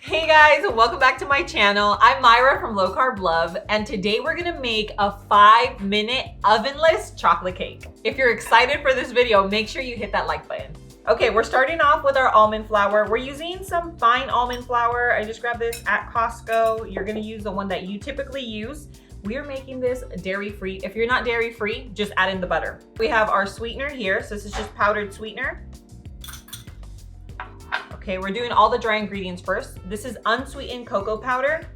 Hey guys, welcome back to my channel. I'm Myra from Low Carb Love, and today we're gonna make a 5-minute ovenless chocolate cake. If you're excited for this video, make sure you hit that like button. Okay, we're starting off with our almond flour. We're using some fine almond flour. I just grabbed this at Costco. You're gonna use the one that you typically use. We are making this dairy-free. If you're not dairy-free, just add in the butter. We have our sweetener here. So this is just powdered sweetener. Okay, we're doing all the dry ingredients first. This is unsweetened cocoa powder.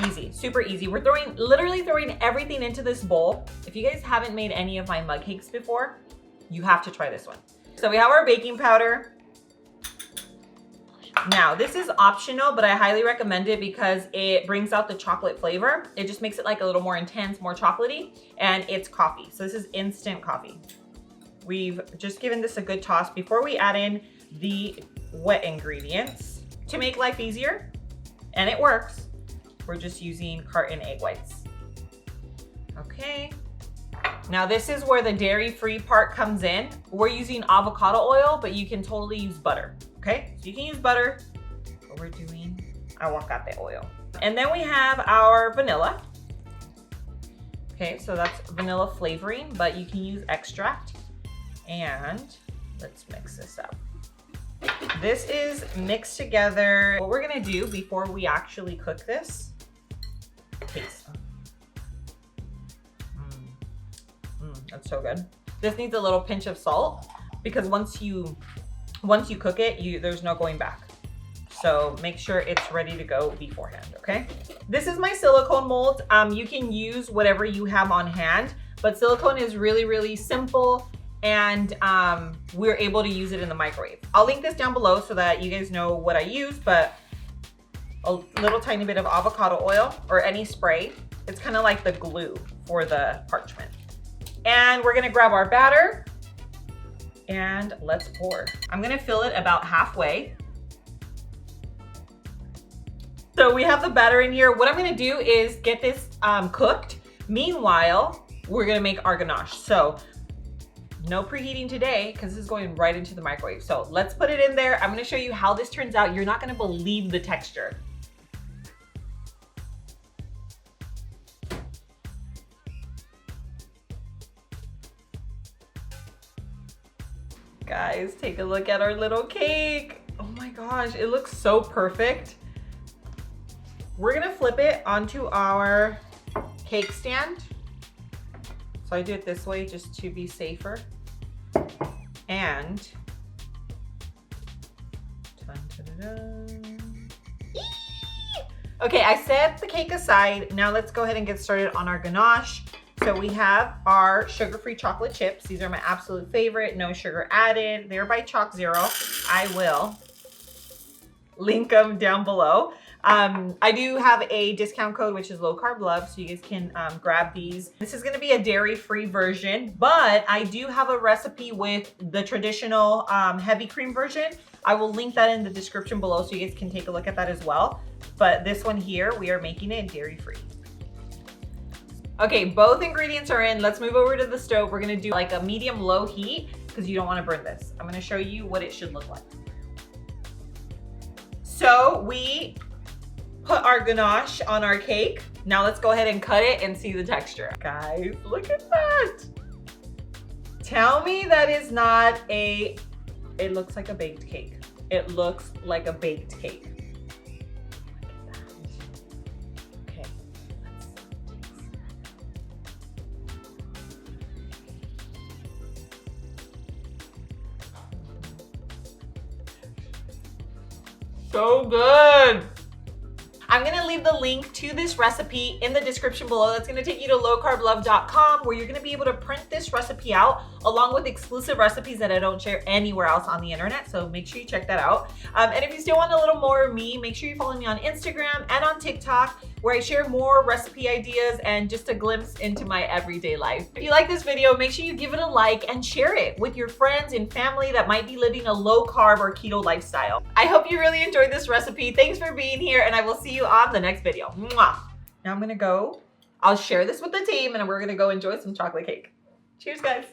Easy, super easy. We're literally throwing everything into this bowl. If you guys haven't made any of my mug cakes before, you have to try this one. So we have our baking powder. Now, this is optional, but I highly recommend it because it brings out the chocolate flavor. It just makes it like a little more intense, more chocolatey, and it's coffee. So this is instant coffee. We've just given this a good toss before we add in the wet ingredients. To make life easier, and it works, we're just using carton egg whites. Okay. Now this is where the dairy-free part comes in. We're using avocado oil, but you can totally use butter, okay? So you can use butter, but we're doing aguacate oil. And then we have our vanilla. Okay, so that's vanilla flavoring, but you can use extract. And let's mix this up. This is mixed together. What we're gonna do before we actually cook this, taste. That's so good. This needs a little pinch of salt because once you cook it, there's no going back. So make sure it's ready to go beforehand, okay? This is my silicone mold. You can use whatever you have on hand, but silicone is really, really simple. And we're able to use it in the microwave. I'll link this down below so that you guys know what I use, but a little tiny bit of avocado oil or any spray. It's kind of like the glue for the parchment. And we're gonna grab our batter and let's pour. I'm gonna fill it about halfway. So we have the batter in here. What I'm gonna do is get this cooked. Meanwhile, we're gonna make our ganache. So no preheating today because this is going right into the microwave. So let's put it in there. I'm gonna show you how this turns out. You're not gonna believe the texture. Guys, take a look at our little cake. Oh my gosh, it looks so perfect. We're gonna flip it onto our cake stand. So I do it this way just to be safer. And okay, I set the cake aside. Now let's go ahead and get started on our ganache. So we have our sugar-free chocolate chips. These are my absolute favorite, no sugar added. They're by Chalk Zero. I will link them down below. I do have a discount code, which is Low Carb Love, so you guys can grab these. This is gonna be a dairy-free version, but I do have a recipe with the traditional heavy cream version. I will link that in the description below so you guys can take a look at that as well. But this one here, we are making it dairy-free. Okay, both ingredients are in. Let's move over to the stove. We're gonna do like a medium-low heat because you don't wanna burn this. I'm gonna show you what it should look like. So we put our ganache on our cake. Now let's go ahead and cut it and see the texture. Guys, look at that. Tell me that is not it looks like a baked cake. It looks like a baked cake. Look at that. Okay, let's taste. So good. I'm gonna leave the link to this recipe in the description below. That's gonna take you to lowcarblove.com where you're gonna be able to print this recipe out along with exclusive recipes that I don't share anywhere else on the internet. So make sure you check that out. And if you still want a little more of me, make sure you follow me on Instagram and on TikTok where I share more recipe ideas and just a glimpse into my everyday life. If you like this video, make sure you give it a like and share it with your friends and family that might be living a low carb or keto lifestyle. I hope you really enjoyed this recipe. Thanks for being here and I will see you on the next video. Mwah. Now I'll share this with the team and we're gonna go enjoy some chocolate cake. Cheers, guys.